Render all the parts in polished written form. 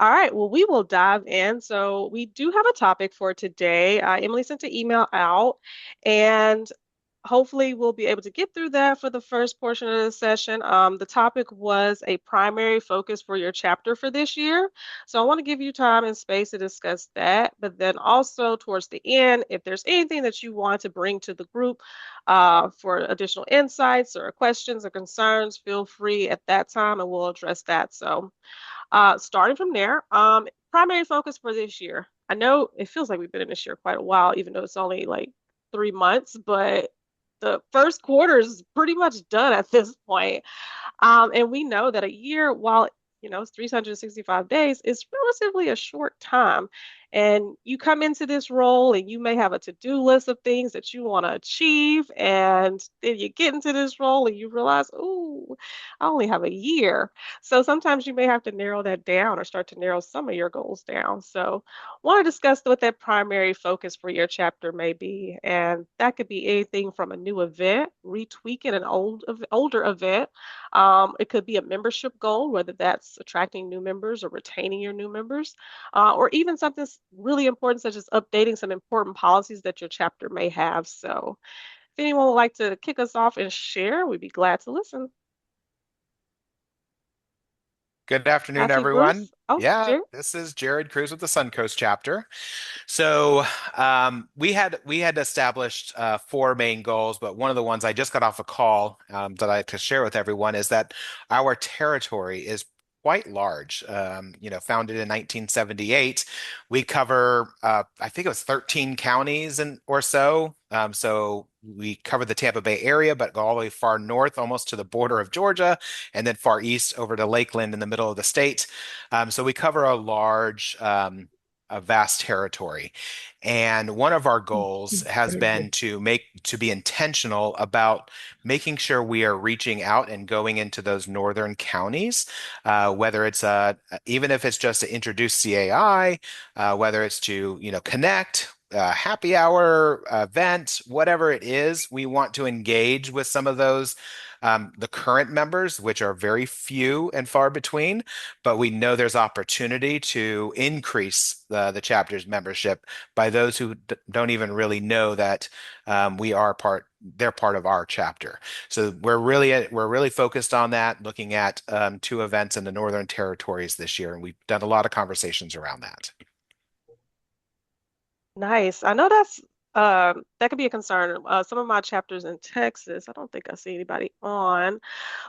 All right, well, we will dive in. So, we do have a topic for today. Emily sent an email out, and hopefully, we'll be able to get through that for the first portion of the session. The topic was a primary focus for your chapter for this year. So, I want to give you time and space to discuss that. But then also, towards the end, if there's anything that you want to bring to the group for additional insights or questions or concerns, feel free at that time and we'll address that. So, starting from there, primary focus for this year. I know it feels like we've been in this year quite a while, even though it's only like 3 months, but the first quarter is pretty much done at this point. And we know that a year, while it's 365 days, is relatively a short time. And you come into this role and you may have a to-do list of things that you want to achieve. And then you get into this role and you realize, oh, I only have a year. So sometimes you may have to narrow that down or start to narrow some of your goals down. So want to discuss what that primary focus for your chapter may be. And that could be anything from a new event, retweaking an older event. It could be a membership goal, whether that's attracting new members or retaining your new members, or even something really important, such as updating some important policies that your chapter may have. So, if anyone would like to kick us off and share, we'd be glad to listen. Good afternoon, Pass you, everyone. Bruce. Oh, Yeah, Jerry. this is Jared Cruz with the Suncoast chapter. So we had established four main goals, but one of the ones I just got off a call that I had to share with everyone is that our territory is quite large. Founded in 1978, we cover I think it was 13 counties and or so. So we cover the Tampa Bay area, but go all the way far north, almost to the border of Georgia, and then far east over to Lakeland in the middle of the state. So we cover a vast territory. And one of our goals has been to be intentional about making sure we are reaching out and going into those northern counties, whether it's even if it's just to introduce CAI, whether it's to connect. Happy hour event, whatever it is, we want to engage with some of those the current members, which are very few and far between, but we know there's opportunity to increase the chapter's membership by those who don't even really know that they're part of our chapter. So we're really focused on that, looking at two events in the Northern Territories this year, and we've done a lot of conversations around that. Nice. I know that could be a concern. Some of my chapters in Texas, I don't think I see anybody on,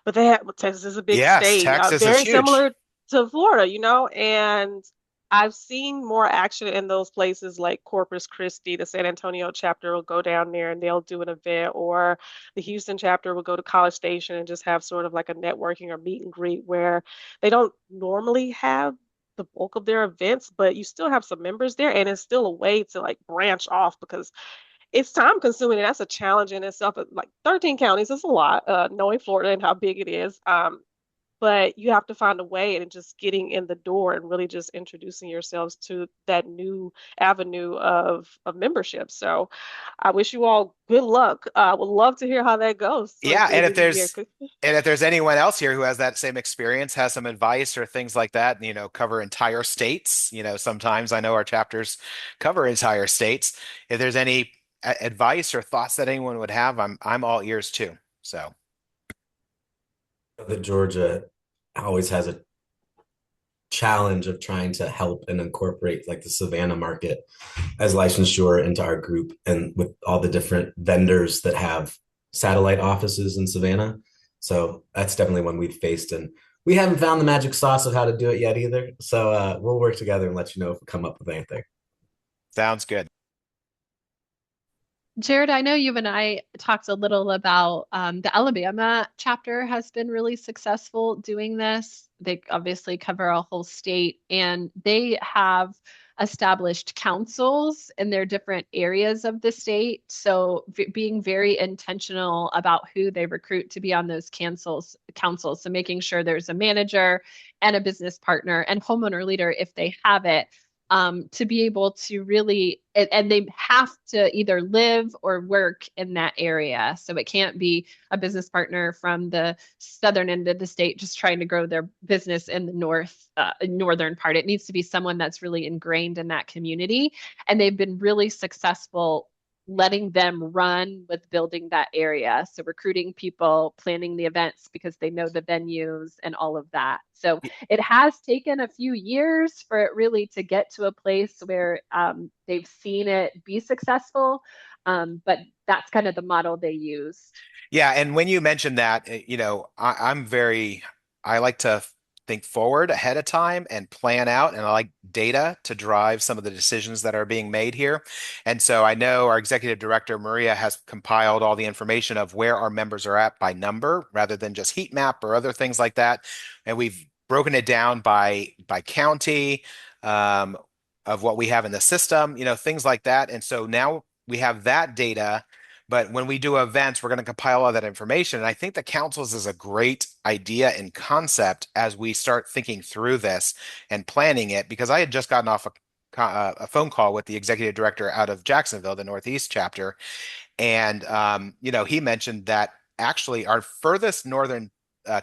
but well, Texas is a big Yes, state, Texas is very huge. similar to Florida, and I've seen more action in those places like Corpus Christi. The San Antonio chapter will go down there and they'll do an event, or the Houston chapter will go to College Station and just have sort of like a networking or meet and greet where they don't normally have the bulk of their events, but you still have some members there, and it's still a way to like branch off because it's time consuming and that's a challenge in itself. Like 13 counties is a lot, knowing Florida and how big it is. But you have to find a way and just getting in the door and really just introducing yourselves to that new avenue of membership. So I wish you all good luck. Would love to hear how that goes towards Yeah, the end of the year. and if there's anyone else here who has that same experience, has some advice or things like that, cover entire states. Sometimes I know our chapters cover entire states. If there's any advice or thoughts that anyone would have, I'm all ears too. So, That Georgia always has a challenge of trying to help and incorporate like the Savannah market as licensure into our group and with all the different vendors that have satellite offices in Savannah. So that's definitely one we've faced and we haven't found the magic sauce of how to do it yet either. So we'll work together and let you know if we come up with anything. sounds good. Jared, I know you and I talked a little about the Alabama chapter has been really successful doing this. They obviously cover a whole state and they have established councils in their different areas of the state. So being very intentional about who they recruit to be on those councils. So making sure there's a manager and a business partner and homeowner leader if they have it to be able to really, and they have to either live or work in that area. So it can't be a business partner from the southern end of the state just trying to grow their business in the northern part. It needs to be someone that's really ingrained in that community. And they've been really successful letting them run with building that area. So recruiting people, planning the events because they know the venues and all of that. So it has taken a few years for it really to get to a place where they've seen it be successful. But that's kind of the model they use. Yeah, and when you mentioned that, I like to think forward ahead of time and plan out, and I like data to drive some of the decisions that are being made here. And so I know our executive director, Maria, has compiled all the information of where our members are at by number rather than just heat map or other things like that. And we've broken it down by county, of what we have in the system, things like that. And so now we have that data. But when we do events, we're going to compile all that information. And I think the councils is a great idea and concept as we start thinking through this and planning it, because I had just gotten off a phone call with the executive director out of Jacksonville, the Northeast chapter. And, he mentioned that actually our furthest northern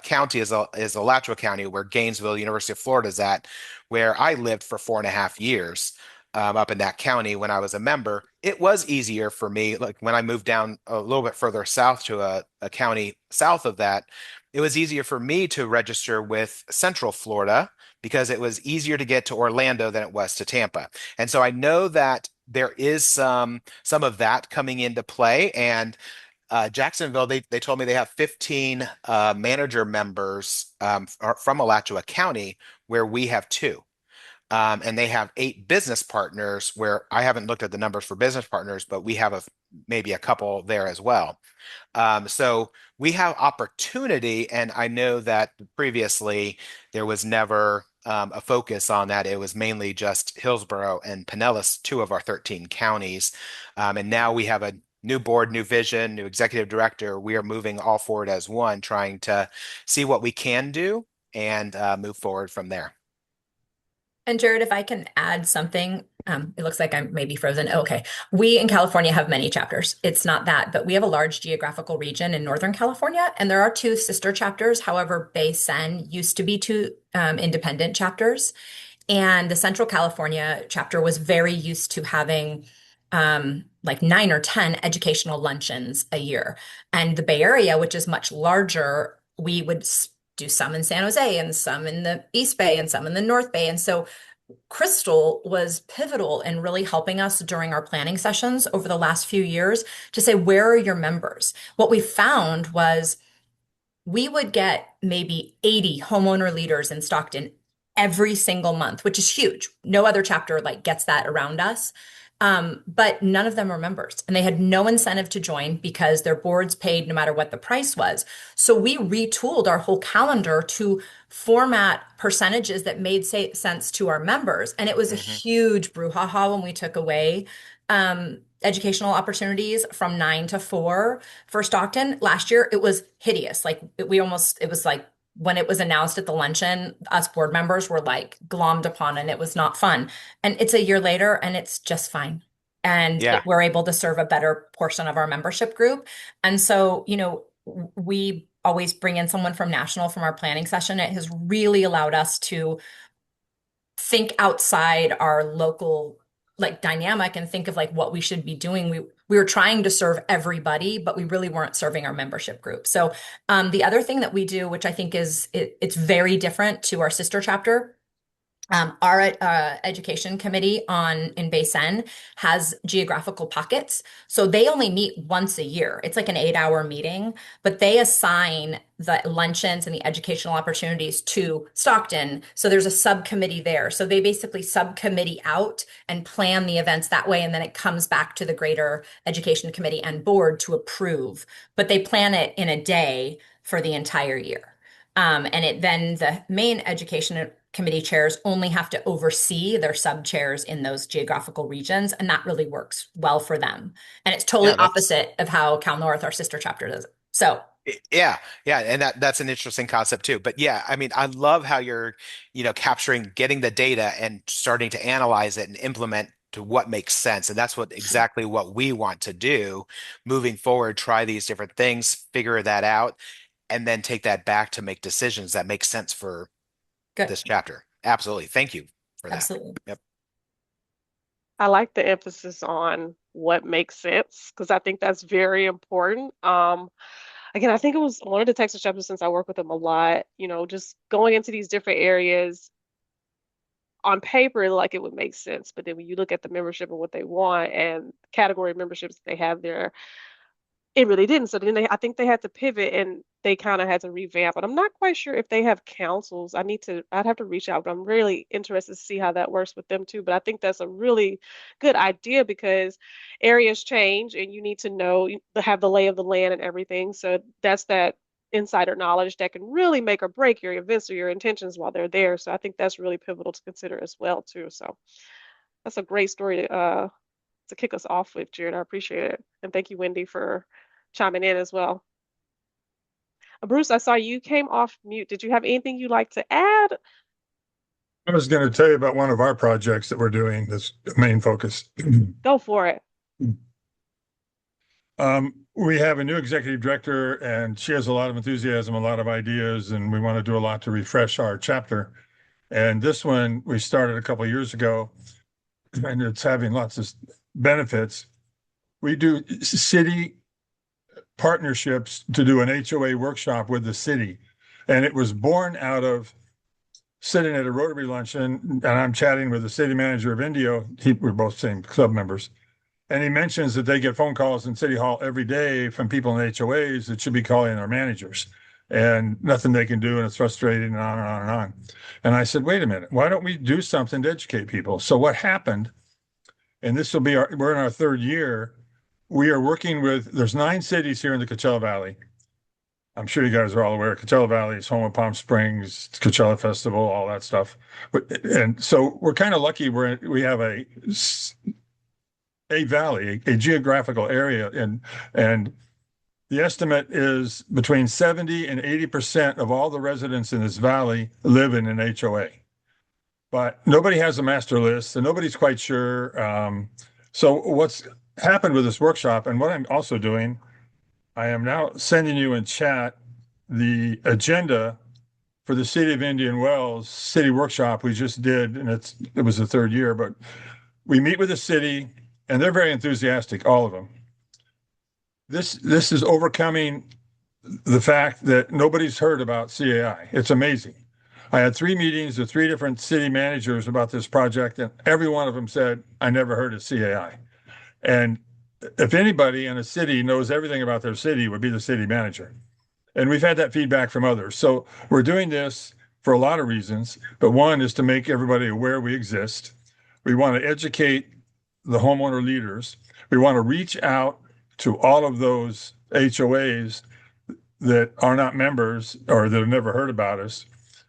county is Alachua County, where Gainesville, University of Florida is at, where I lived for 4.5 years. Up in that county when I was a member, it was easier for me. Like when I moved down a little bit further south to a county south of that, it was easier for me to register with Central Florida because it was easier to get to Orlando than it was to Tampa. And so I know that there is some of that coming into play. And Jacksonville, they told me they have 15 manager members from Alachua County, where we have two. And they have 8 business partners, where I haven't looked at the numbers for business partners, but we have maybe a couple there as well. So we have opportunity, and I know that previously there was never a focus on that. It was mainly just Hillsborough and Pinellas, 2 of our 13 counties. And now we have a new board, new vision, new executive director. We are moving all forward as one, trying to see what we can do and move forward from there. And Jared, if I can add something, it looks like I'm maybe frozen. Okay. We in California have many chapters. It's not that, but we have a large geographical region in Northern California, and there are 2 sister chapters. However, Bay-Sen used to be 2 independent chapters. And the Central California chapter was very used to having like 9 or 10 educational luncheons a year. And the Bay Area, which is much larger, we would do some in San Jose and some in the East Bay and some in the North Bay. And so Crystal was pivotal in really helping us during our planning sessions over the last few years to say, where are your members? What we found was we would get maybe 80 homeowner leaders in Stockton every single month, which is huge. No other chapter gets that around us. But none of them are members, and they had no incentive to join because their boards paid no matter what the price was. So we retooled our whole calendar to format percentages that made sense to our members. And it was a huge brouhaha when we took away educational opportunities from 9 to 4 for Stockton. Last year, it was hideous. It was like, when it was announced at the luncheon, us board members were glommed upon, and it was not fun. And it's a year later and it's just fine. And we're able to serve a better portion of our membership group. And so, we always bring in someone from national from our planning session. It has really allowed us to think outside our local dynamic and think of what we should be doing. We were trying to serve everybody, but we really weren't serving our membership group. So the other thing that we do, which I think it's very different to our sister chapter, our education committee in Bay-Sen has geographical pockets. So they only meet once a year. It's like an 8-hour meeting, but they assign the luncheons and the educational opportunities to Stockton. So there's a subcommittee there. So they basically subcommittee out and plan the events that way. And then it comes back to the greater education committee and board to approve, but they plan it in a day for the entire year. Then the main education committee chairs only have to oversee their sub chairs in those geographical regions. And that really works well for them. And it's totally opposite of how Cal North, our sister chapter, does it. So Yeah, yeah, and that's an interesting concept too. But yeah, I mean, I love how you're, capturing, getting the data and starting to analyze it and implement to what makes sense. And that's exactly what we want to do moving forward, try these different things, figure that out, and then take that back to make decisions that make sense for Good. this chapter. Absolutely. Thank you for that. Absolutely. Yep. I like the emphasis on what makes sense because I think that's very important. Again, I think it was one of the Texas chapters since I work with them a lot, just going into these different areas on paper, like it would make sense. But then when you look at the membership and what they want and category memberships they have there, it really didn't. So then I think they had to pivot and they kind of had to revamp. But I'm not quite sure if they have councils. I'd have to reach out, but I'm really interested to see how that works with them too. But I think that's a really good idea because areas change and you need to have the lay of the land and everything. So that's that insider knowledge that can really make or break your events or your intentions while they're there. So I think that's really pivotal to consider as well too. So that's a great story to kick us off with, Jared. I appreciate it. And thank you, Wendy, for chiming in as well. Bruce, I saw you came off mute. Did you have anything you'd like to add? I was going to tell you about one of our projects that we're doing that's the main focus. Go for it. We have a new executive director, and she has a lot of enthusiasm, a lot of ideas, and we want to do a lot to refresh our chapter. And this one we started a couple of years ago, and it's having lots of benefits. We do city partnerships to do an HOA workshop with the city. And it was born out of sitting at a Rotary luncheon, and I'm chatting with the city manager of Indio. We're both same club members. And he mentions that they get phone calls in City Hall every day from people in HOAs that should be calling their managers and nothing they can do. And it's frustrating and on and on and on. And I said, wait a minute, why don't we do something to educate people? So what happened, and this will be we're in our third year, we are working there's 9 cities here in the Coachella Valley. I'm sure you guys are all aware Coachella Valley is home of Palm Springs, Coachella Festival, all that stuff. And so we're kind of lucky we have a valley, a geographical area, and the estimate is between 70 and 80% of all the residents in this valley live in an HOA. But nobody has a master list, and nobody's quite sure. So what's happened with this workshop, and what I'm also doing, I am now sending you in chat the agenda for the City of Indian Wells city workshop we just did, and it was the third year, but we meet with the city, and they're very enthusiastic, all of them. This is overcoming the fact that nobody's heard about CAI. It's amazing. I had 3 meetings with 3 different city managers about this project, and every one of them said, I never heard of CAI. And if anybody in a city knows everything about their city, it would be the city manager. And we've had that feedback from others. So we're doing this for a lot of reasons, but one is to make everybody aware we exist. We want to educate the homeowner leaders. We want to reach out to all of those HOAs that are not members or that have never heard about us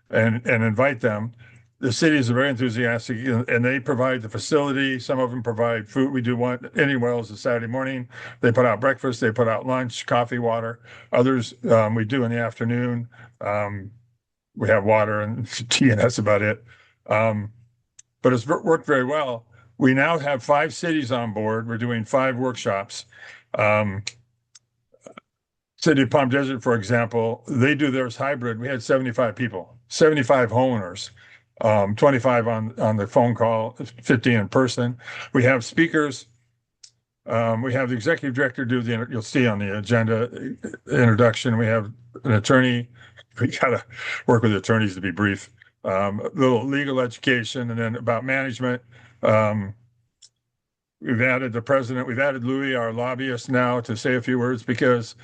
and invite them. The cities are very enthusiastic, and they provide the facility. Some of them provide food. We do one Indian Wells a Saturday morning. They put out breakfast. They put out lunch, coffee, water. Others we do in the afternoon. We have water and tea, and that's about it. But it's worked very well. We now have 5 cities on board. We're doing 5 workshops. City of Palm Desert, for example, they do theirs hybrid. We had 75 people, 75 homeowners. 25 on the phone call, 50 in person. We have speakers. We have the executive director you'll see on the agenda introduction. We have an attorney. We got to work with attorneys to be brief. A little legal education, and then about management. We've added the president. We've added Louis, our lobbyist, now to say a few words because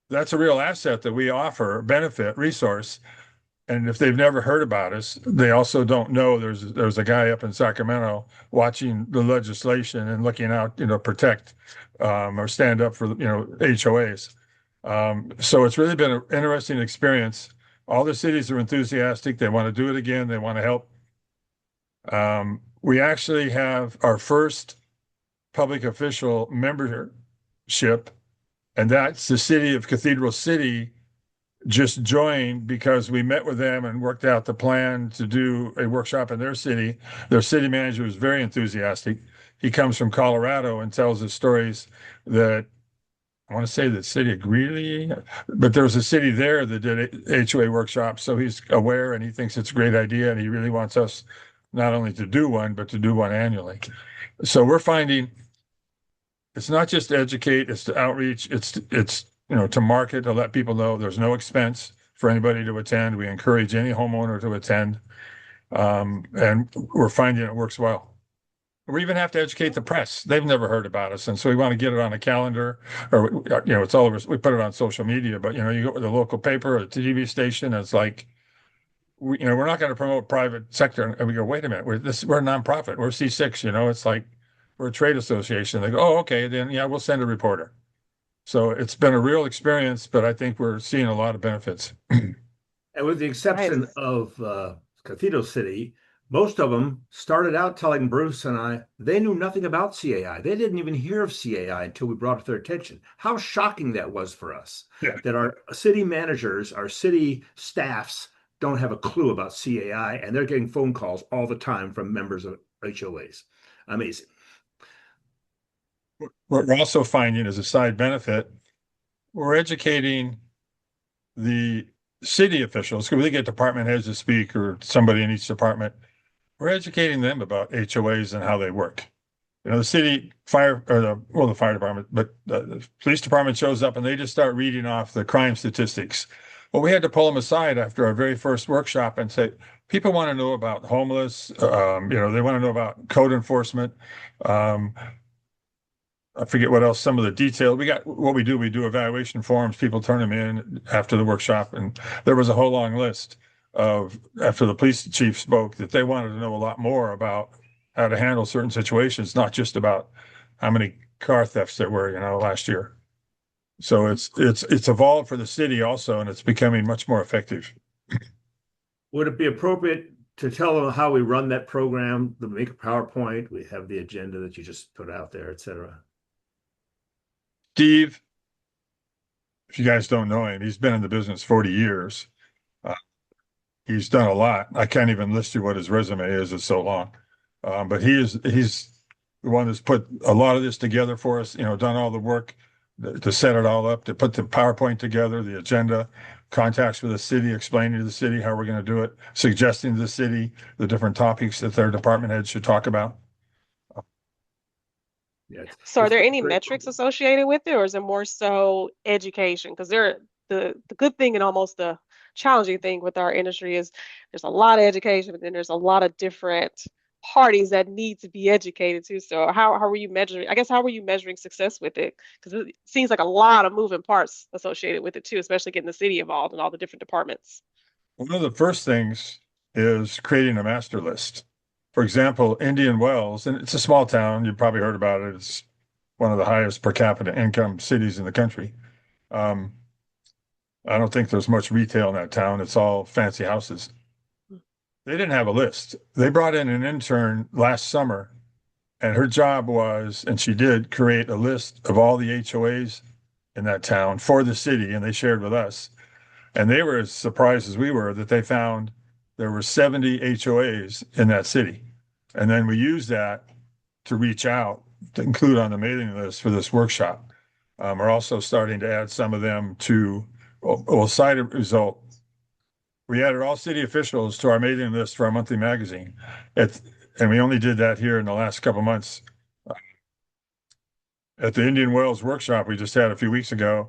that's a real asset that we offer, benefit, resource. And if they've never heard about us, they also don't know there's a guy up in Sacramento watching the legislation and looking out, protect or stand up for, HOAs. So it's really been an interesting experience. All the cities are enthusiastic. They want to do it again. They want to help. We actually have our first public official membership And that's the city of Cathedral City just joined because we met with them and worked out the plan to do a workshop in their city. Their city manager was very enthusiastic. He comes from Colorado and tells us stories that I want to say the city of Greeley, but there was a city there that did HOA workshops. So he's aware and he thinks it's a great idea. And he really wants us not only to do one, but to do one annually. So we're finding it's not just to educate, it's to outreach, it's to market, to let people know there's no expense for anybody to attend. We encourage any homeowner to attend. And we're finding it works well. We even have to educate the press. They've never heard about us. And so we want to get it on a calendar or, it's all over. We put it on social media, but, you go with the local paper or the TV station. It's like, we're not going to promote private sector. And we go, wait a minute, we're a nonprofit. We're C6, it's like we're a trade association. They go, oh, okay, then yeah, we'll send a reporter. So it's been a real experience, but I think we're seeing a lot of benefits. And with the exception of Cathedral City, most of them started out telling Bruce and I they knew nothing about CAI. They didn't even hear of CAI until we brought it to their attention. How shocking that was for us, that our city managers, our city staffs don't have a clue about CAI, and they're getting phone calls all the time from members of HOAs. Amazing. What we're also finding as a side benefit, we're educating the city officials, because we get department heads to speak or somebody in each department. We're educating them about HOAs and how they work. The city fire or the fire department, but the police department shows up and they just start reading off the crime statistics. Well, we had to pull them aside after our very first workshop and say, people want to know about homeless, they want to know about code enforcement. I forget what else, some of the detail. We do evaluation forms. People turn them in after the workshop. And there was a whole long list after the police chief spoke, that they wanted to know a lot more about how to handle certain situations, not just about how many car thefts there were, last year. So it's evolved for the city also, and it's becoming much more effective. Would it be appropriate to tell them how we run that program, the make a PowerPoint, we have the agenda that you just put out there, et cetera? Steve, if you guys don't know him, he's been in the business 40 years. He's done a lot. I can't even list you what his resume is. It's so long. But he's the one that's put a lot of this together for us, done all the work to set it all up, to put the PowerPoint together, the agenda, contacts with the city, explaining to the city how we're going to do it, suggesting to the city the different topics that their department heads should talk about. So are there any metrics associated with it, or is it more so education? Because the good thing and almost the challenging thing with our industry is there's a lot of education, but then there's a lot of different parties that need to be educated too. So how were you measuring? I guess how were you measuring success with it? Because it seems like a lot of moving parts associated with it too, especially getting the city involved and all the different departments. One of the first things is creating a master list. For example, Indian Wells, and it's a small town, you've probably heard about it. It's one of the highest per capita income cities in the country. I don't think there's much retail in that town. It's all fancy houses. They didn't have a list. They brought in an intern last summer, and her job was, and she did, create a list of all the HOAs in that town for the city, and they shared with us. And they were as surprised as we were that they found there were 70 HOAs in that city. And then we used that to reach out to include on the mailing list for this workshop. We're also starting to add some of them to, side result. We added all city officials to our mailing list for our monthly magazine. And we only did that here in the last couple of months. At the Indian Wells workshop we just had a few weeks ago,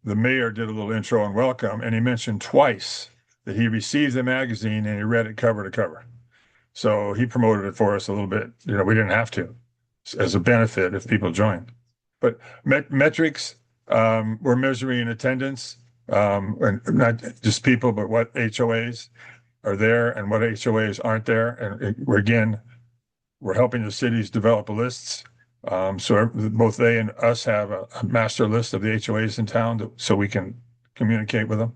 the mayor did a little intro and welcome, and he mentioned twice that he received the magazine and he read it cover to cover. So he promoted it for us a little bit. We didn't have to, as a benefit if people joined. But metrics, we're measuring attendance, and not just people, but what HOAs are there and what HOAs aren't there. And we're helping the cities develop lists. So both they and us have a master list of the HOAs in town so we can communicate with them.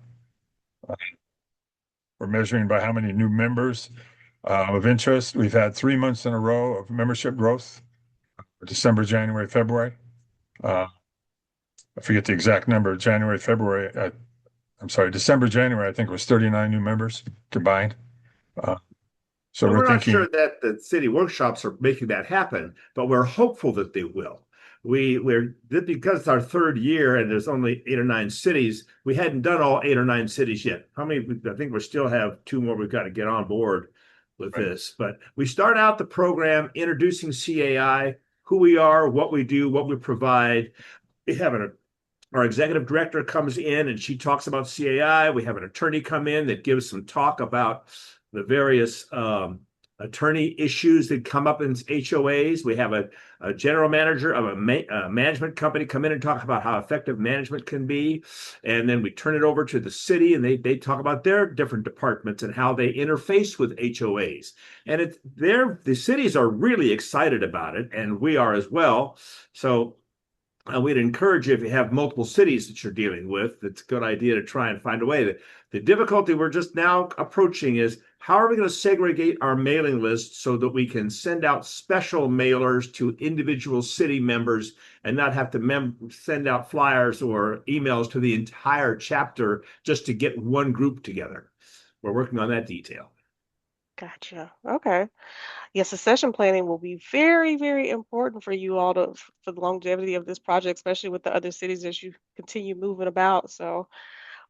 We're measuring by how many new members of interest. We've had 3 months in a row of membership growth, December, January, February. I forget the exact number, January, February, I'm sorry, December, January, I think it was 39 new members combined. So Well, we're we're not thinking, sure that the city workshops are making that happen, but we're hopeful that they will. We're because it's our third year and there's only 8 or 9 cities. We hadn't done all 8 or 9 cities yet. How many? I think we still have 2 more we've got to get on board with right. this. But we start out the program introducing CAI, who we are, what we do, what we provide. We have our executive director comes in and she talks about CAI. We have an attorney come in that gives some talk about the various attorney issues that come up in HOAs. We have a general manager of a management company come in and talk about how effective management can be. And then we turn it over to the city and they talk about their different departments and how they interface with HOAs. And the cities are really excited about it, and we are as well. So we'd encourage you, if you have multiple cities that you're dealing with, it's a good idea to try and find a way. The difficulty we're just now approaching is how are we going to segregate our mailing list so that we can send out special mailers to individual city members and not have to send out flyers or emails to the entire chapter just to get one group together. We're working on that detail. Gotcha. Okay. Yes, succession planning will be very, very important for you all for the longevity of this project, especially with the other cities as you continue moving about. So,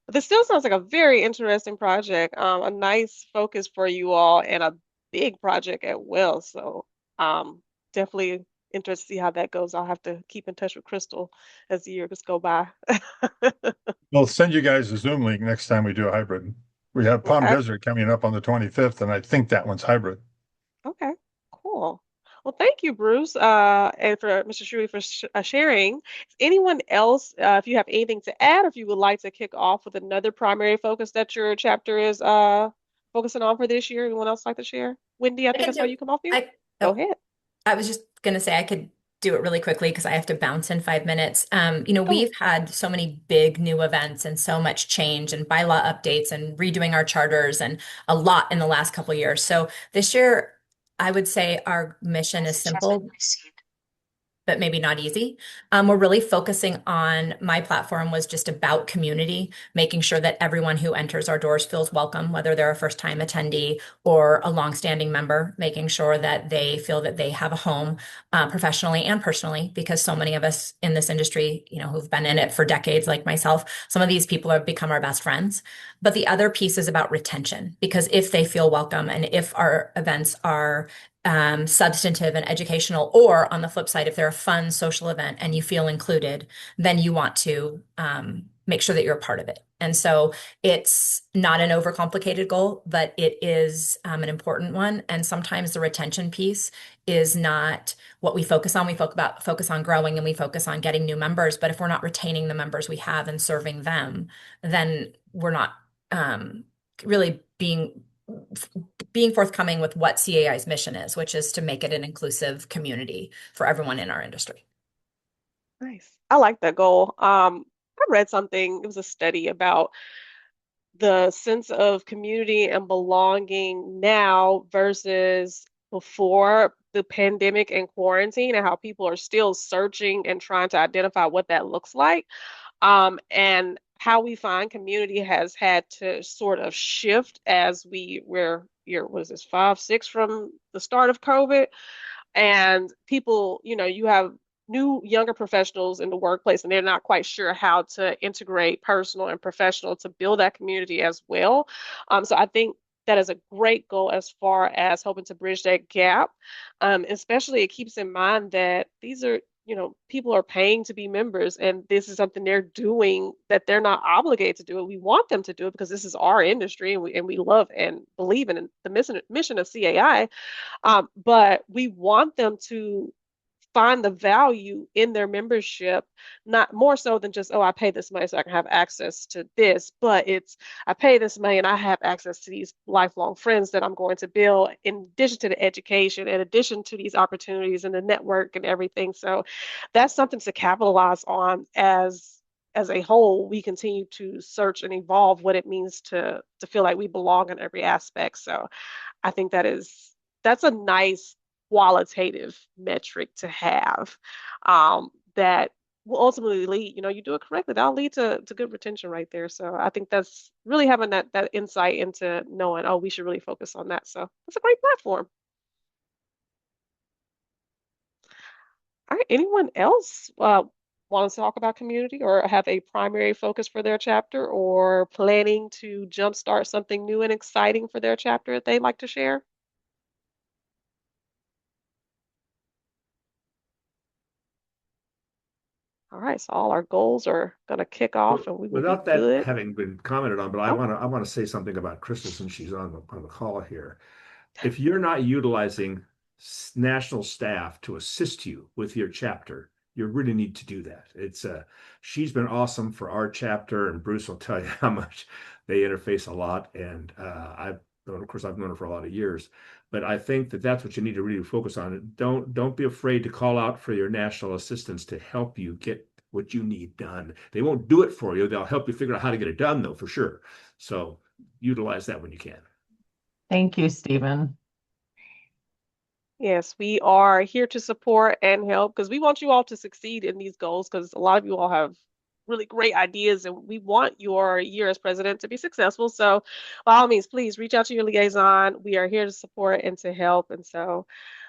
but this still sounds like a very interesting project, a nice focus for you all, and a big project at well. So, definitely interested to see how that goes. I'll have to keep in touch with Crystal as the years go by. we'll send you guys a Zoom link next time we do a hybrid. We have Palm Okay. Desert coming up on the 25th, and I think that one's hybrid. Okay, cool. Well, thank you, Bruce, and for Mr. Shuey for sharing. Is anyone else, if you have anything to add, or if you would like to kick off with another primary focus that your chapter is focusing on for this year, anyone else like to share? Wendy, I I think I can saw do. you come off mute. I Go oh, ahead. I was just going to say I could do it really quickly because I have to bounce in 5 minutes. Sure. We've had so many big new events and so much change and bylaw updates and redoing our charters and a lot in the last couple of years. So this year, I would say our mission is simple, but maybe not easy. We're really focusing on my platform was just about community, making sure that everyone who enters our doors feels welcome, whether they're a first-time attendee or a longstanding member, making sure that they feel that they have a home professionally and personally, because so many of us in this industry, who've been in it for decades, like myself, some of these people have become our best friends. But the other piece is about retention, because if they feel welcome and if our events are substantive and educational, or on the flip side, if they're a fun social event and you feel included, then you want to make sure that you're a part of it. And so it's not an overcomplicated goal, but it is an important one. And sometimes the retention piece is not what we focus on. We focus on growing and we focus on getting new members. But if we're not retaining the members we have and serving them, then we're not really being forthcoming with what CAI's mission is, which is to make it an inclusive community for everyone in our industry. Nice. I like that goal. I read something, it was a study about the sense of community and belonging now versus before the pandemic and quarantine, and how people are still searching and trying to identify what that looks like. And how we find community has had to sort of shift as we're here, what is this, 5, 6 from the start of COVID? And people, you have new younger professionals in the workplace and they're not quite sure how to integrate personal and professional to build that community as well. So I think that is a great goal as far as hoping to bridge that gap. Especially it keeps in mind that these are, people are paying to be members, and this is something they're doing that they're not obligated to do it. We want them to do it because this is our industry, and we love and believe in the mission of CAI. But we want them to find the value in their membership, not more so than just, oh, I pay this money so I can have access to this, but it's, I pay this money and I have access to these lifelong friends that I'm going to build in addition to the education, in addition to these opportunities and the network and everything. So that's something to capitalize on as a whole. We continue to search and evolve what it means to feel like we belong in every aspect. So I think that's a nice qualitative metric to have, that will ultimately lead, you do it correctly, that'll lead to good retention right there. So I think that's really having that insight into knowing, oh, we should really focus on that. So it's a great platform. All right, anyone else want to talk about community or have a primary focus for their chapter or planning to jumpstart something new and exciting for their chapter that they'd like to share? All right, so all our goals are going to kick off and we will be Without that good. having been commented on, but I Oh, want to say something about Crystal since she's on the call here. If you're not utilizing national staff to assist you with your chapter, you really need to do that. She's been awesome for our chapter, and Bruce will tell you how much they interface a lot. And I've known her for a lot of years, but I think that's what you need to really focus on. Don't be afraid to call out for your national assistants to help you get what you need done. They won't do it for you. They'll help you figure out how to get it done, though, for sure. So utilize that when you can. Thank you, Stephen. yes, we are here to support and help because we want you all to succeed in these goals because a lot of you all have really great ideas and we want your year as president to be successful. So by all means, please reach out to your liaison. We are here to support and to help. And so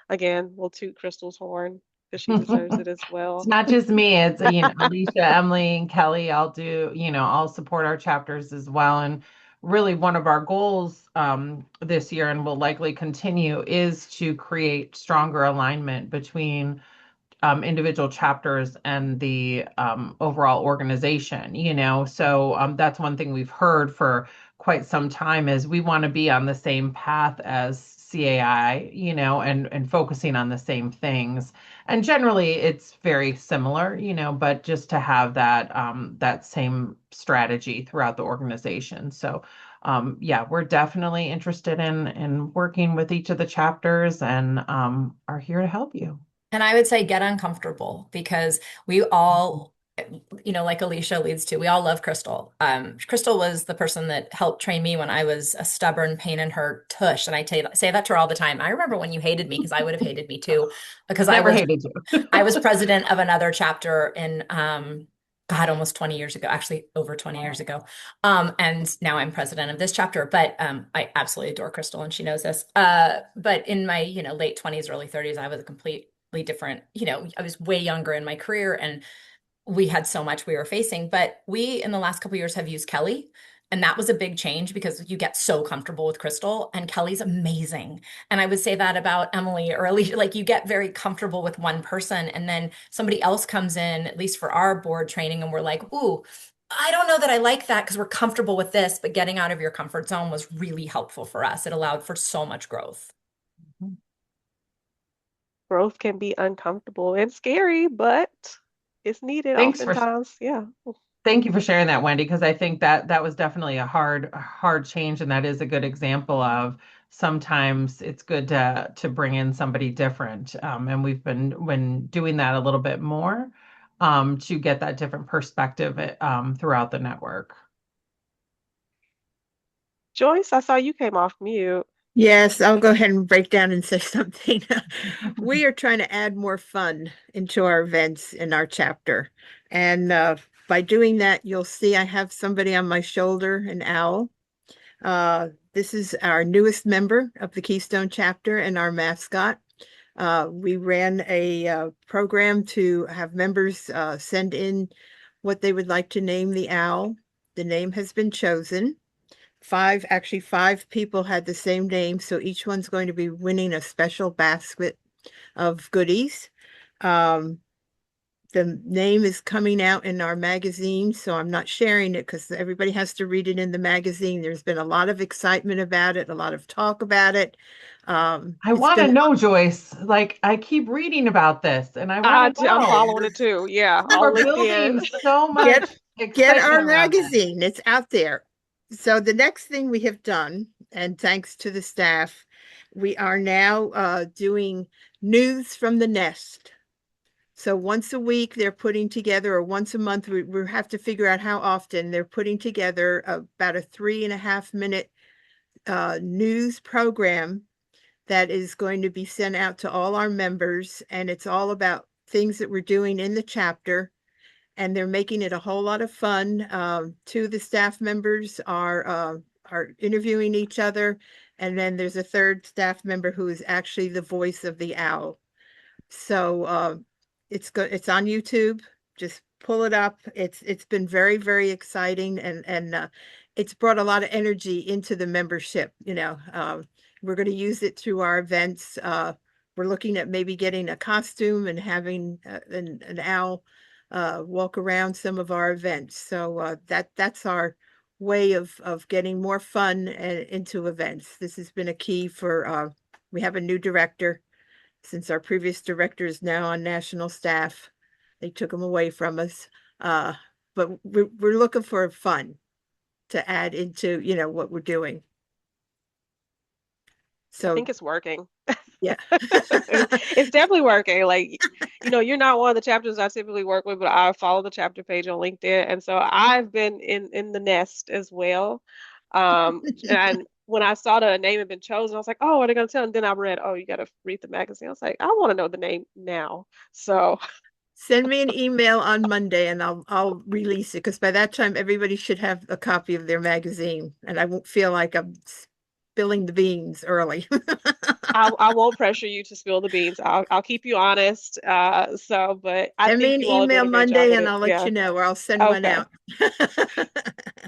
again, we'll toot Crystal's horn because she deserves it as It's well. not just me, it's Alicia, Emily, and Kelly. I'll support our chapters as well. And really one of our goals this year, and will likely continue, is to create stronger alignment between individual chapters and the overall organization, So that's one thing we've heard for quite some time is we want to be on the same path as CAI, and focusing on the same things. And generally it's very similar, but just to have that same strategy throughout the organization. So yeah, we're definitely interested in working with each of the chapters and are here to help you. And I would say get uncomfortable because we all, like Alicia leads to, we all love Crystal. Crystal was the person that helped train me when I was a stubborn pain in her tush. And I say that to her all the time. I remember when you hated me because I would have hated me too, because Never hated you. I was president of another chapter in, God, almost 20 years ago, actually over 20 years ago. And now I'm president of this chapter, but I absolutely adore Crystal and she knows this. But in my, late 20s, early 30s, I was a completely different, I was way younger in my career and we had so much we were facing, but we in the last couple of years have used Kelly. And that was a big change because you get so comfortable with Crystal and Kelly's amazing. And I would say that about Emily or Alicia, like you get very comfortable with one person and then somebody else comes in, at least for our board training, and we're like, ooh, I don't know that I like that because we're comfortable with this, but getting out of your comfort zone was really helpful for us. It allowed for so much growth. Growth can be uncomfortable and scary, but it's needed oftentimes. Yeah. Thank you for sharing that, Wendy, because I think that was definitely a hard change, and that is a good example of sometimes it's good to bring in somebody different. And we've been doing that a little bit more to get that different perspective throughout the network. Joyce, I saw you came off mute. Yes, I'll go ahead and break down and say something. We are trying to add more fun into our events in our chapter. And by doing that, you'll see I have somebody on my shoulder, an owl. This is our newest member of the Keystone chapter and our mascot. We ran a program to have members send in what they would like to name the owl. The name has been chosen. Five people had the same name, so each one's going to be winning a special basket of goodies. The name is coming out in our magazine, so I'm not sharing it because everybody has to read it in the magazine. There's been a lot of excitement about it, a lot of talk about it. I want to know, Joyce. Like, I keep reading about this, and I want to know. I'm following it too. Yeah, we're building so much. Get our magazine; it's out there. So the next thing we have done, and thanks to the staff, we are now doing news from the nest. So once a week they're putting together, or once a month, we have to figure out how often they're putting together about a 3.5 minute news program that is going to be sent out to all our members. And it's all about things that we're doing in the chapter. and they're making it a whole lot of fun. Two of the staff members are interviewing each other, and then there's a third staff member who is actually the voice of the owl. So it's on YouTube. Just pull it up. It's been very, very exciting, and it's brought a lot of energy into the membership. We're going to use it through our events. We're looking at maybe getting a costume and having an owl walk around some of our events. So that's our way of getting more fun into events. This has been a key for. We have a new director since our previous director is now on national staff. They took him away from us. But we're looking for fun to add into, what we're doing. I So think it's working. yeah, It's definitely working. Like, you're not one of the chapters I typically work with, but I follow the chapter page on LinkedIn. And so I've been in the nest as well. And when I saw that a name had been chosen, I was like, oh, are they going to tell? And then I read, oh, you got to read the magazine. I was like, I want to know the name now. So send me an email on Monday and I'll release it, because by that time everybody should have a copy of their magazine and I won't feel like I'm spilling the beans early. I won't pressure you to spill the beans. I'll keep you honest. But I Send me think an you all are doing email a great job Monday with and it. I'll let Yeah. you know, or I'll send one Okay. out.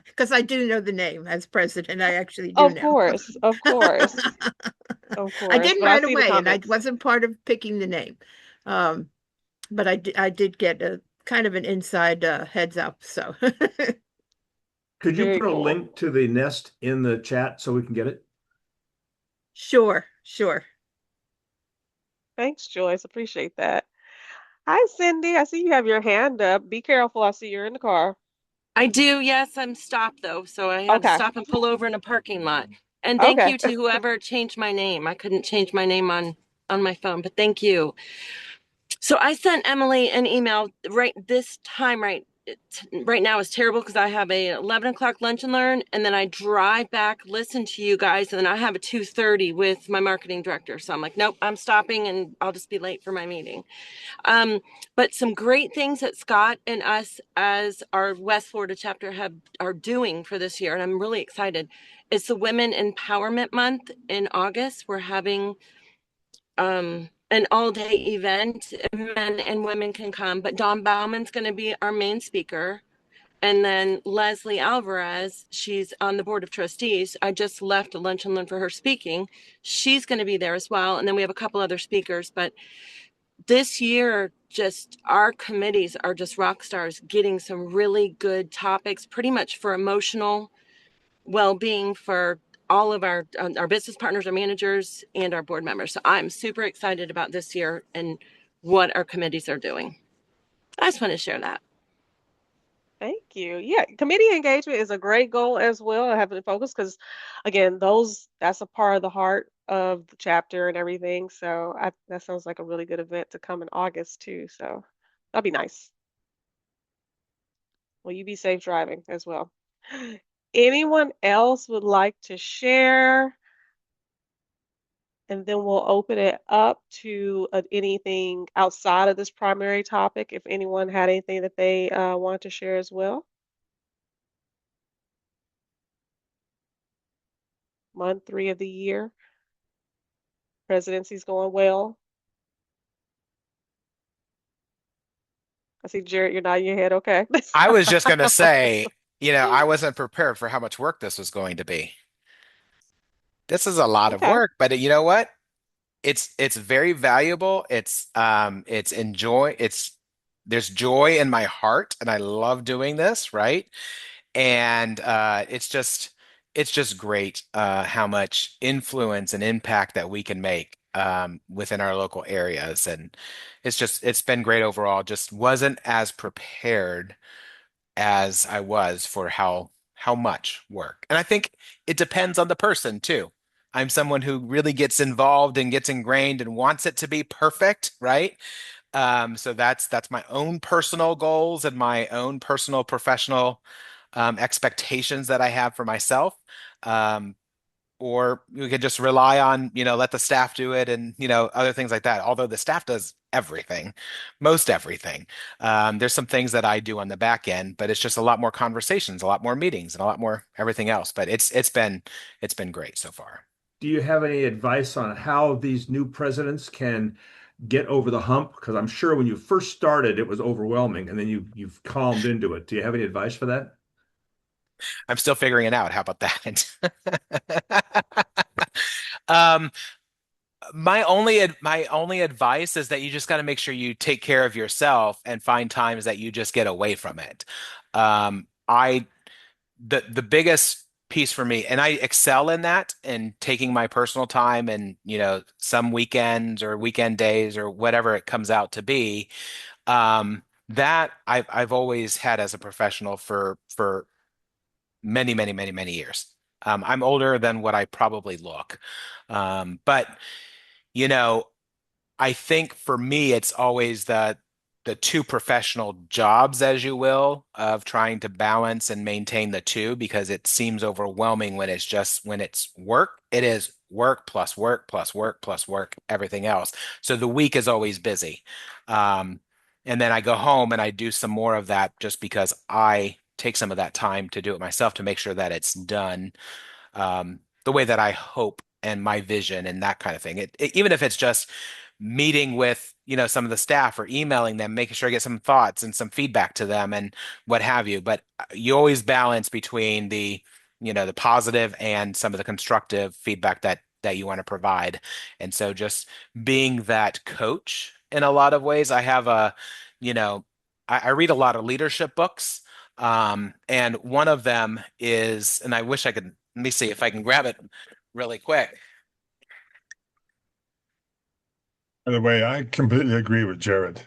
Because I do know the name as president. I actually do Of know. course. Of course. Of I course. didn't But I right see the away, and I comments. wasn't part of picking the name. But I did get a kind of an inside heads up. So Could you Very put a cool. link to the nest in the chat so we can get it? sure. Thanks, Joyce. Appreciate that. Hi, Cindy. I see you have your hand up. Be careful. I see you're in the car. I do, yes, I'm stopped though, so I had to Okay. stop and pull over in a parking lot. And thank Okay. you to whoever changed my name. I couldn't change my name on my phone, but thank you. So I sent Emily an email right this time, right now is terrible because I have a 11 o'clock lunch and learn, and then I drive back, listen to you guys, and then I have a 2:30 with my marketing director. So I'm like, nope, I'm stopping and I'll just be late for my meeting. But some great things that Scott and us as our West Florida chapter are doing for this year, and I'm really excited. It's the Women Empowerment Month in August. We're having an all-day event. Men and women can come, but Dawn Bauman's going to be our main speaker. And then Leslie Alvarez, she's on the board of trustees. I just left a lunch and learn for her speaking. She's going to be there as well. And then we have a couple other speakers, but this year, just our committees are just rock stars, getting some really good topics, pretty much for emotional well-being for all of our business partners, our managers, and our board members. So I'm super excited about this year and what our committees are doing. I just want to share that. Thank you. Yeah, committee engagement is a great goal as well, having to focus because again, that's a part of the heart of the chapter and everything. So that sounds like a really good event to come in August too. So that'll be nice. Will you be safe driving as well? Anyone else would like to share? And then we'll open it up to anything outside of this primary topic, if anyone had anything that they want to share as well. Month 3 of the year. Presidency's going well. I see Jared, you're nodding your head. Okay. I was just going to say, I wasn't prepared for how much work this was going to be. This is a lot of Okay. work, but you know what? It's very valuable. There's joy in my heart and I love doing this, right? And it's just great how much influence and impact that we can make within our local areas. And it's been great overall. Just wasn't as prepared as I was for how much work. And I think it depends on the person too. I'm someone who really gets involved and gets ingrained and wants it to be perfect, right? So that's my own personal goals and my own personal professional expectations that I have for myself. Um, or we could just rely on, let the staff do it and, other things like that. Although the staff does everything, most everything. There's some things that I do on the back end, but it's just a lot more conversations, a lot more meetings, and a lot more everything else. But it's been great so far. Do you have any advice on how these new presidents can get over the hump? Because I'm sure when you first started, it was overwhelming, and then you've calmed into it. Do you have any advice for that? I'm still figuring it out. How about that? Um, my only advice is that you just got to make sure you take care of yourself and find times that you just get away from it. I the biggest piece for me, and I excel in that, and taking my personal time and some weekends or weekend days or whatever it comes out to be. That I've always had as a professional for many, many, many, many years. I'm older than what I probably look. But you know, I think for me, it's always the two professional jobs, as you will, of trying to balance and maintain the two because it seems overwhelming when it's work. It is work plus work plus work plus work, everything else. So the week is always busy. Um, and then I go home and I do some more of that just because I take some of that time to do it myself to make sure that it's done the way that I hope and my vision and that kind of thing. Even if it's just meeting with, some of the staff or emailing them, making sure I get some thoughts and some feedback to them and what have you. But you always balance between the positive and some of the constructive feedback that you want to provide. And so just being that coach in a lot of ways, I have you know, I read a lot of leadership books. And one of them is, and I wish I could, let me see if I can grab it really quick. By the way, I completely agree with Jared.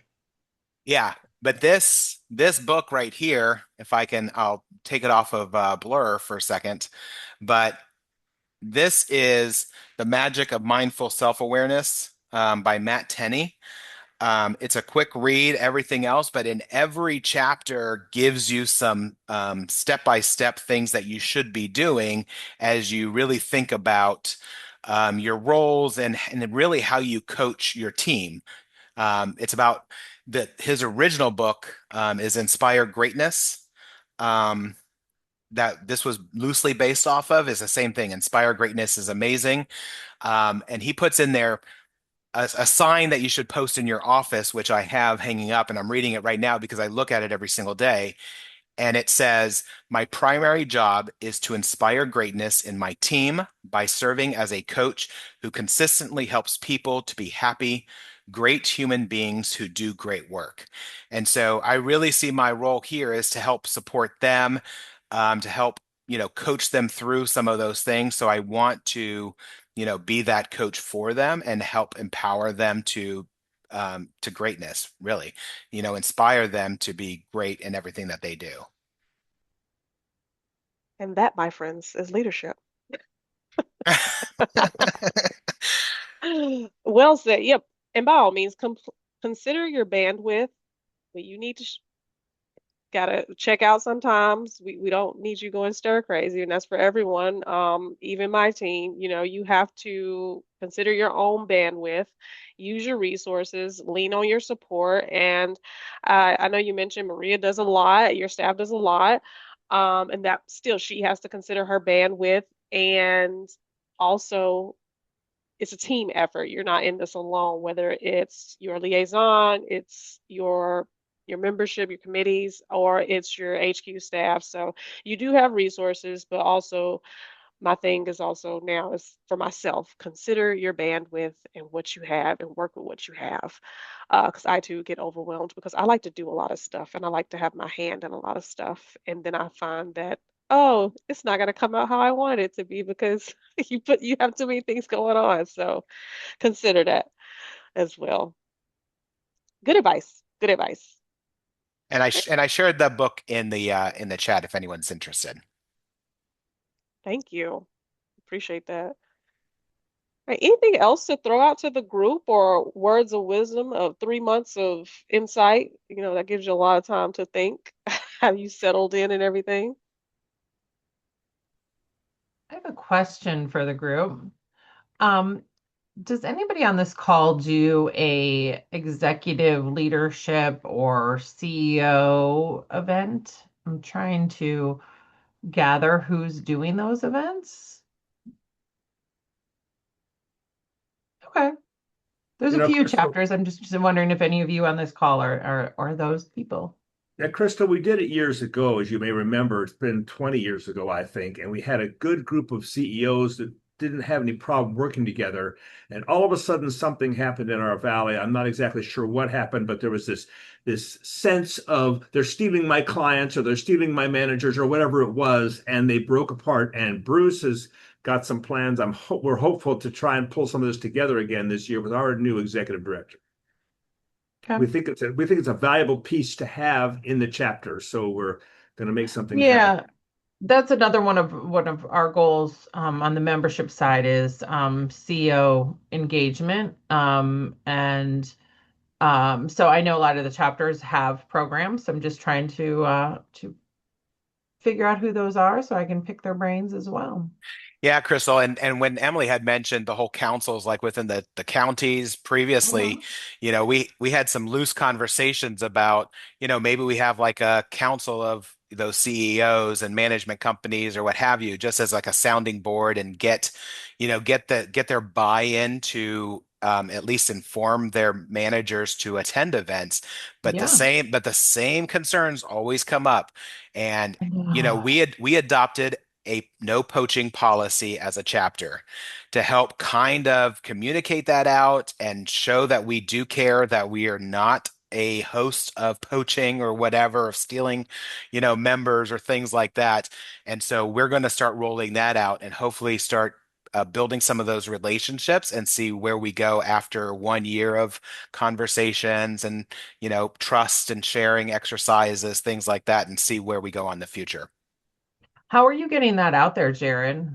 Yeah, but this book right here, if I can, I'll take it off of Blur for a second. But this is The Magic of Mindful Self-Awareness by Matt Tenney. It's a quick read, everything else, but in every chapter gives you some step-by-step things that you should be doing as you really think about your roles and really how you coach your team. It's about his original book is Inspire Greatness. Um, that this was loosely based off of is the same thing. Inspire Greatness is amazing. And he puts in there a sign that you should post in your office, which I have hanging up, and I'm reading it right now because I look at it every single day. And it says, my primary job is to inspire greatness in my team by serving as a coach who consistently helps people to be happy, great human beings who do great work. And so I really see my role here is to help support them, to help, coach them through some of those things. So I want to, be that coach for them and help empower them to greatness, really, inspire them to be great in everything that they do. And that, my friends, is leadership. Well said. Yep. And by all means, consider your bandwidth. But you need to gotta check out sometimes. We don't need you going stir crazy, and that's for everyone. Even my team, you have to consider your own bandwidth, use your resources, lean on your support. And I know you mentioned Maria does a lot, your staff does a lot, and that still she has to consider her bandwidth. And also, it's a team effort. You're not in this alone, whether it's your liaison, it's your membership, your committees, or it's your HQ staff. So you do have resources, but also my thing is also now is for myself, consider your bandwidth and what you have and work with what you have. Because I too get overwhelmed because I like to do a lot of stuff and I like to have my hand in a lot of stuff. And then I find that, oh, it's not going to come out how I wanted it to be because you have too many things going on. So consider that as well. Good advice. Good advice. And I shared the book in the chat if anyone's interested. Thank you. Appreciate that. Right, anything else to throw out to the group or words of wisdom of 3 months of insight? That gives you a lot of time to think. Have you settled in and everything? I have a question for the group. Um, does anybody on this call do a executive leadership or CEO event? I'm trying to gather who's doing those events. Okay. There's You a know, few Crystal, chapters. I'm just wondering if any of you on this call are those people. yeah, Crystal, we did it years ago, as you may remember. It's been 20 years ago, I think, and we had a good group of CEOs that didn't have any problem working together. And all of a sudden, something happened in our valley. I'm not exactly sure what happened, but there was this sense of they're stealing my clients or they're stealing my managers or whatever it was, and they broke apart. And Bruce has got some plans. We're hopeful to try and pull some of this together again this year with our new executive director. Okay. We think it's a valuable piece to have in the chapter, so we're going to make something happen. Yeah, that's another one of our goals on the membership side is CEO engagement. And so I know a lot of the chapters have programs. I'm just trying to figure out who those are so I can pick their brains as well. Yeah, Crystal, and when Emily had mentioned the whole councils, like within the counties previously, Mhm. we had some loose conversations about, maybe we have like a council of those CEOs and management companies or what have you, just as like a sounding board and get their buy-in to at least inform their managers to attend events. But Yeah. the same concerns always come up, and Yeah. we adopted a no poaching policy as a chapter to help kind of communicate that out and show that we do care, that we are not a host of poaching or whatever, of stealing, members or things like that. And so we're going to start rolling that out and hopefully start building some of those relationships and see where we go after 1 year of conversations and, trust and sharing exercises, things like that, and see where we go on the future. How are you getting that out there, Jared?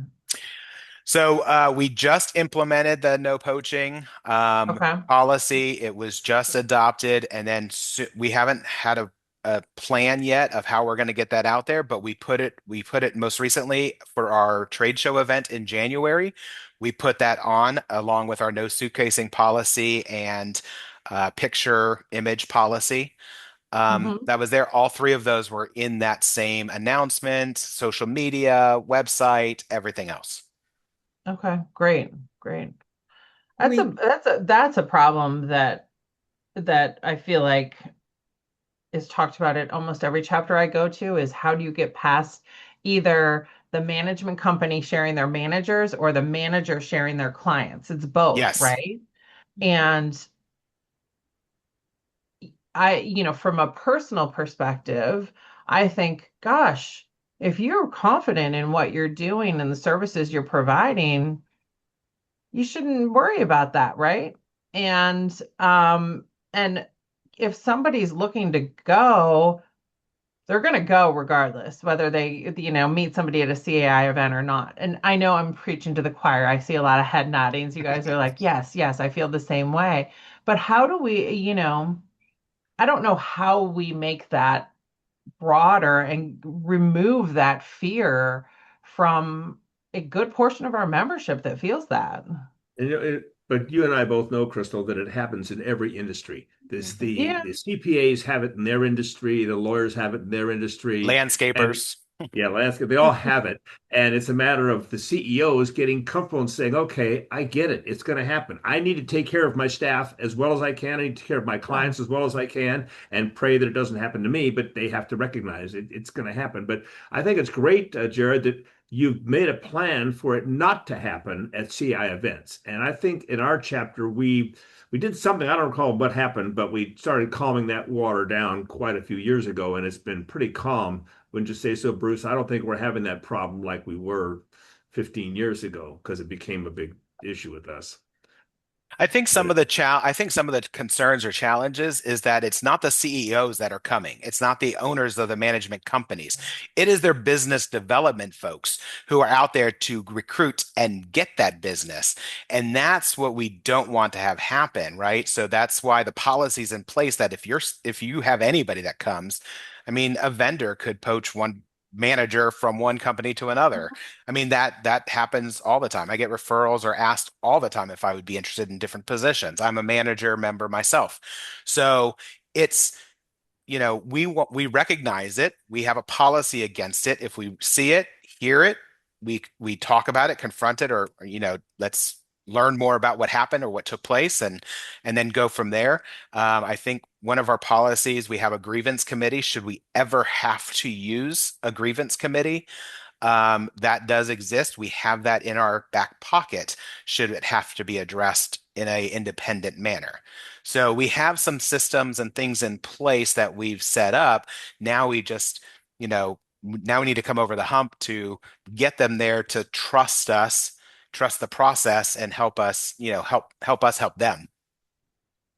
So we just implemented the no poaching Okay. policy. It was just adopted, and then we haven't had a plan yet of how we're going to get that out there. But we put it most recently for our trade show event in January. We put that on along with our no suitcasing policy and picture image policy. Hmm. That was there. All three of those were in that same announcement, social media, website, everything else. Okay. Great. Great. We That's a problem that I feel like is talked about at almost every chapter I go to is how do you get past either the management company sharing their managers or the manager sharing their clients? It's both, Yes. right? And from a personal perspective, I think, gosh, if you're confident in what you're doing and the services you're providing, you shouldn't worry about that, right? And if somebody's looking to go, they're going to go regardless, whether they, meet somebody at a CAI event or not. And I know I'm preaching to the choir. I see a lot of head noddings. You guys are like, yes, yes, I feel the same way. But how do we, I don't know how we make that broader and remove that fear from a good portion of our membership that feels that. And, but you and I both know, Crystal, that it happens in every industry. This Yeah. the CPAs have it in their industry, the lawyers have it in their industry, and Landscapers. yeah, landscape, they all have it. And it's a matter of the CEOs getting comfortable and saying, okay, I get it. It's going to happen. I need to take care of my staff as well as I can. I need to take care of my clients as well as I can and pray that it doesn't happen to me, but they have to recognize it's going to happen. But I think it's great, Jared, that you've made a plan for it not to happen at CI events. And I think in our chapter, we did something, I don't recall what happened, but we started calming that water down quite a few years ago, and it's been pretty calm. Wouldn't you say so, Bruce? I don't think we're having that problem like we were 15 years ago because it became a big issue with us. But I think some of the concerns or challenges is that it's not the CEOs that are coming. It's not the owners of the management companies. It is their business development folks who are out there to recruit and get that business. And that's what we don't want to have happen, right? So that's why the policy's in place that if you have anybody that comes, I mean, a vendor could poach manager from one company to another. I mean, that happens all the time. I get referrals or asked all the time if I would be interested in different positions. I'm a manager member myself. So it's, we recognize it. We have a policy against it. If we see it, hear it, we talk about it, confront it, or let's learn more about what happened or what took place, and then go from there. I think one of our policies, we have a grievance committee. Should we ever have to use a grievance committee, that does exist. We have that in our back pocket should it have to be addressed in a independent manner. So we have some systems and things in place that we've set up. Now we just, now we need to come over the hump to get them there to trust us, trust the process, and help us, help us help them.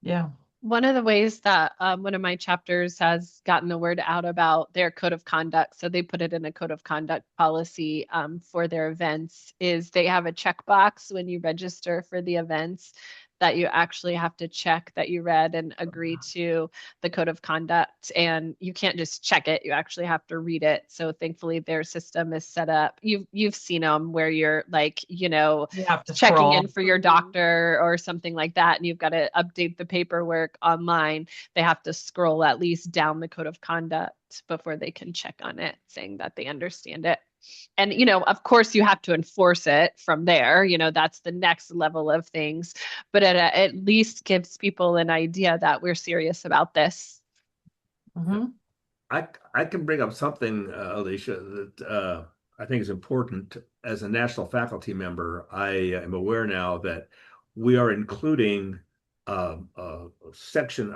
Yeah. One of the ways that one of my chapters has gotten the word out about their code of conduct, so they put it in a code of conduct policy for their events, is they have a checkbox when you register for the events that you actually have to check that you read and agree to the code of conduct. And you can't just check it, you actually have to read it. So thankfully their system is set up. You've seen them where you're like, You have to checking scroll. in for your doctor or something like that, and you've got to update the paperwork online. They have to scroll at least down the code of conduct before they can check on it, saying that they understand it. And, of course, you have to enforce it from there. That's the next level of things. But it at least gives people an idea that we're serious about this. Mm-hmm. I can bring up something, Alicia, that I think is important. As a national faculty member, I am aware now that we are including a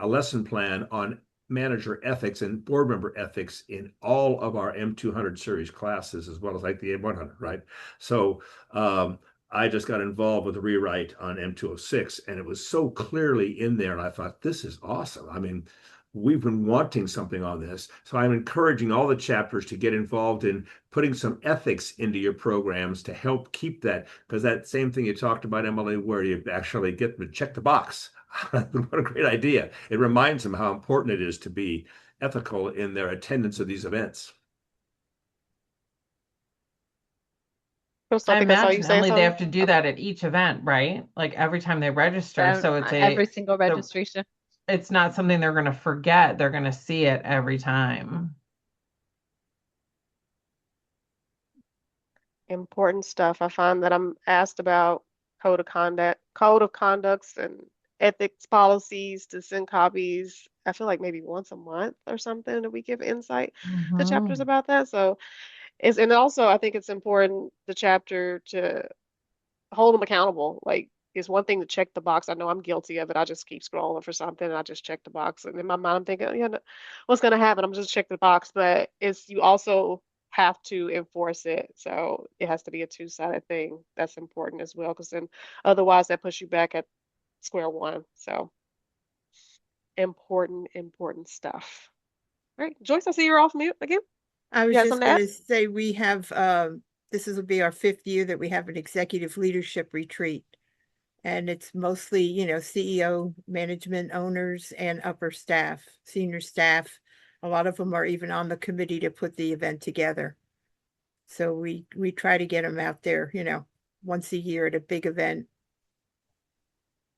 lesson plan on manager ethics and board member ethics in all of our M200 series classes, as well as like the M100, right? So I just got involved with a rewrite on M206, and it was so clearly in there, and I thought, this is awesome. I mean, we've been wanting something on this. So I'm encouraging all the chapters to get involved in putting some ethics into your programs to help keep that, because that same thing you talked about, Emily, where you actually get to check the box. What a great idea. It reminds them how important it is to be ethical in their attendance of these events. Crystal, I think I saw you imagine, saying Emily, they something. have to do that at each event, right? Like every time they register. So it's Every single registration. it's not something they're going to forget. They're going to see it every time. Important stuff. I find that I'm asked about code of conducts and ethics policies to send copies. I feel like maybe once a month or something that we give insight to chapters Mhm. about that. So and also I think it's important the chapter to hold them accountable. Like it's one thing to check the box. I know I'm guilty of it. I just keep scrolling for something and I just check the box. And in my mind I'm thinking, yeah, no, what's gonna happen? I'm just check the box. But it's you also have to enforce it. So it has to be a two-sided thing. That's important as well, because then otherwise that puts you back at square one. So important stuff. All right, Joyce, I see you're off mute again. I was You got just something to going add? to say we have will be our 5th year that we have an executive leadership retreat. And it's mostly, CEO, management, owners, and upper staff, senior staff. A lot of them are even on the committee to put the event together. So we try to get them out there, once a year at a big event.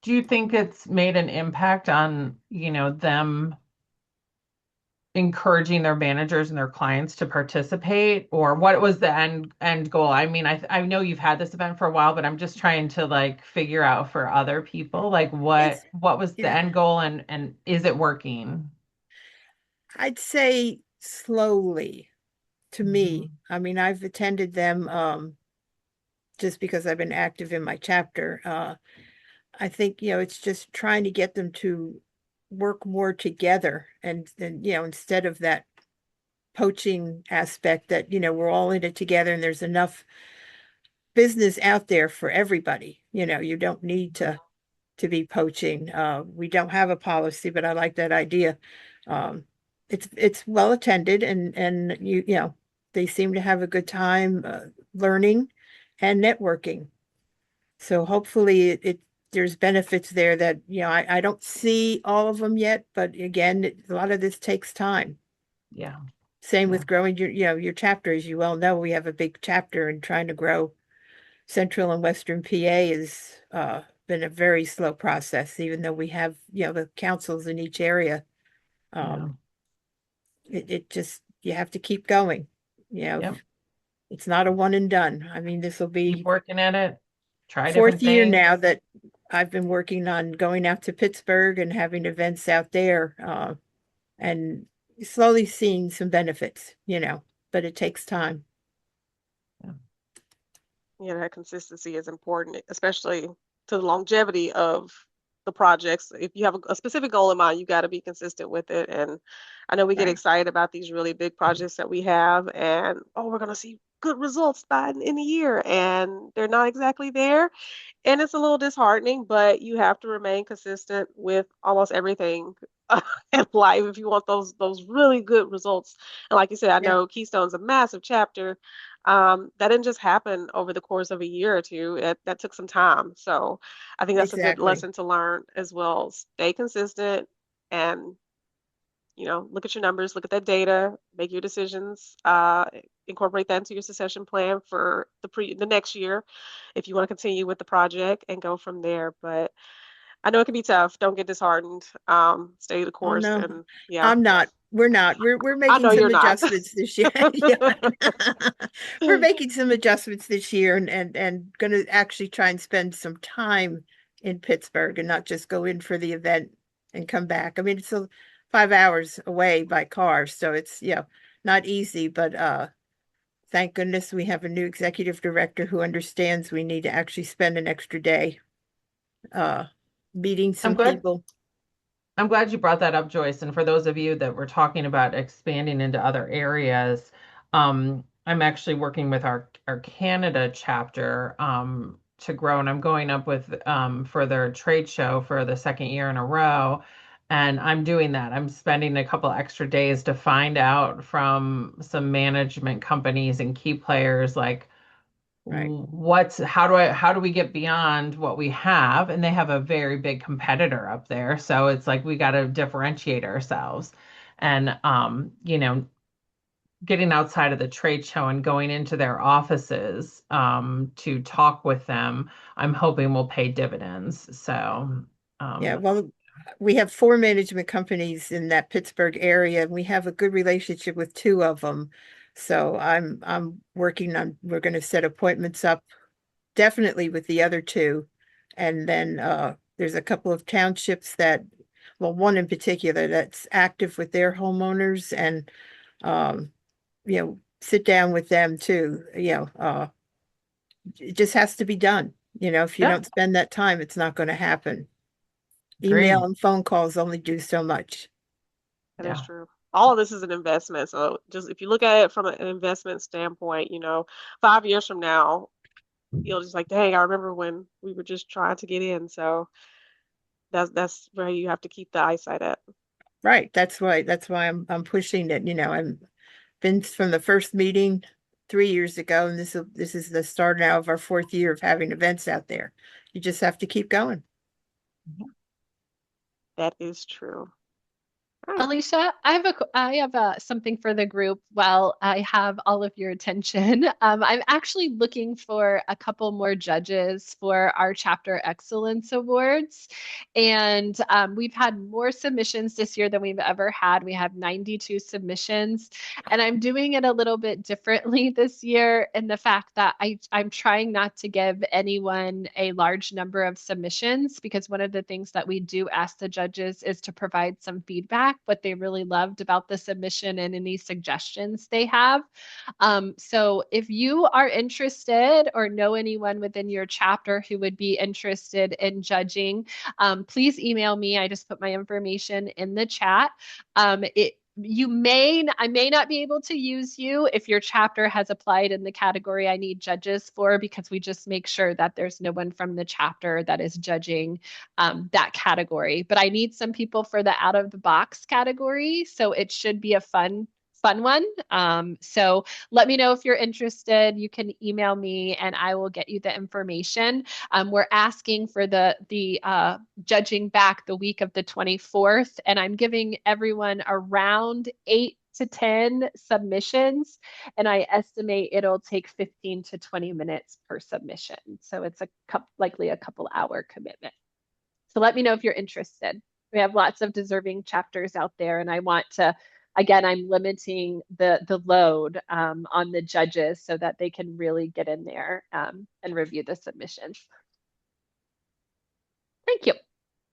Do you think it's made an impact on, them encouraging their managers and their clients to participate, or what was the end goal? I mean, I know you've had this event for a while, but I'm just trying to like figure out for other people, like what was the end goal, and is it working? I'd say slowly to me. I mean, I've attended them just because I've been active in my chapter. I think, it's just trying to get them to work more together and instead of that poaching aspect that, we're all in it together and there's enough business out there for everybody. You don't need to be poaching. We don't have a policy, but I like that idea. It's well attended and they seem to have a good time learning and networking. So hopefully there's benefits there that, I don't see all of them yet, but again, a lot of this takes time. Yeah. Same Yeah. with growing your chapter. As you well know, we have a big chapter, and trying to grow Central and Western PA has been a very slow process, even though we have, the councils in each area. Yeah. It just, you have to keep going. Yep. It's not a one and done. I mean, this will Keep be working at it. Try fourth different year things. now that I've been working on going out to Pittsburgh and having events out there, and slowly seeing some benefits, but it takes time. Yeah, that consistency is important, especially to the longevity of the projects. If you have a specific goal in mind, you got to be consistent with it. And I know we get Right. excited about these really big projects that we have, and we're going to see good results by in a year, and they're not exactly there. And it's a little disheartening, but you have to remain consistent with almost everything in life if you want those really good results. And like you said, I Yeah. know Keystone's a massive chapter. That didn't just happen over the course of a year or two. That took some time. So I think that's a good Exactly. lesson to learn as well. Stay consistent and look at your numbers, look at that data, make your decisions, incorporate that into your succession plan for the next year if you want to continue with the project and go from there. But I know it can be tough. Don't get disheartened. Stay the Oh course, no, and yeah, I'm not. We're not. We're I making know some you're not. adjustments this year. Yeah. We're making some adjustments this year, and going to actually try and spend some time in Pittsburgh and not just go in for the event and come back. I mean, it's 5 hours away by car, so it's not easy, but thank goodness we have a new executive director who understands we need to actually spend an extra day meeting some people. I'm glad you brought that up, Joyce. And for those of you that were talking about expanding into other areas, I'm actually working with our Canada chapter to grow, and I'm going up with for their trade show for the second year in a row. And I'm doing that. I'm spending a couple extra days to find out from some management companies and key players like Right. how do we get beyond what we have? And they have a very big competitor up there. So it's like we got to differentiate ourselves. And getting outside of the trade show and going into their offices to talk with them, I'm hoping will pay dividends. So Yeah, well, we have 4 management companies in that Pittsburgh area, and we have a good relationship with 2 of them. So I'm working on, we're going to set appointments up definitely with the other 2. And then there's a couple of townships that, well, one in particular that's active with their homeowners, and sit down with them too. It just has to be done. If you Yeah. don't spend that time, it's not going to happen. Agreed. Email and phone calls only do so much. That is true. All of this is an investment. So just if you look at it from an investment standpoint, 5 years from now, you'll just like, dang, I remember when we were just trying to get in. So that's where you have to keep the eyesight at. Right. That's why I'm pushing it. I've been from the first meeting 3 years ago, and this is the start now of our 4th year of having events out there. You just have to keep going. That is true. Alicia, I have something for the group while I have all of your attention. I'm actually looking for a couple more judges for our Chapter Excellence Awards. And we've had more submissions this year than we've ever had. We have 92 submissions. And I'm doing it a little bit differently this year in the fact that I'm trying not to give anyone a large number of submissions, because one of the things that we do ask the judges is to provide some feedback, what they really loved about the submission and any suggestions they have. So if you are interested or know anyone within your chapter who would be interested in judging, please email me. I just put my information in the chat. I may not be able to use you if your chapter has applied in the category I need judges for, because we just make sure that there's no one from the chapter that is judging that category. But I need some people for the out of the box category, so it should be a fun one. So let me know if you're interested. You can email me and I will get you the information. We're asking for the judging back the week of the 24th, and I'm giving everyone around 8 to 10 submissions, and I estimate it'll take 15 to 20 minutes per submission. So it's likely a couple hour commitment. So let me know if you're interested. We have lots of deserving chapters out there, and I want to, again, I'm limiting the load on the judges so that they can really get in there and review the submissions. Thank you.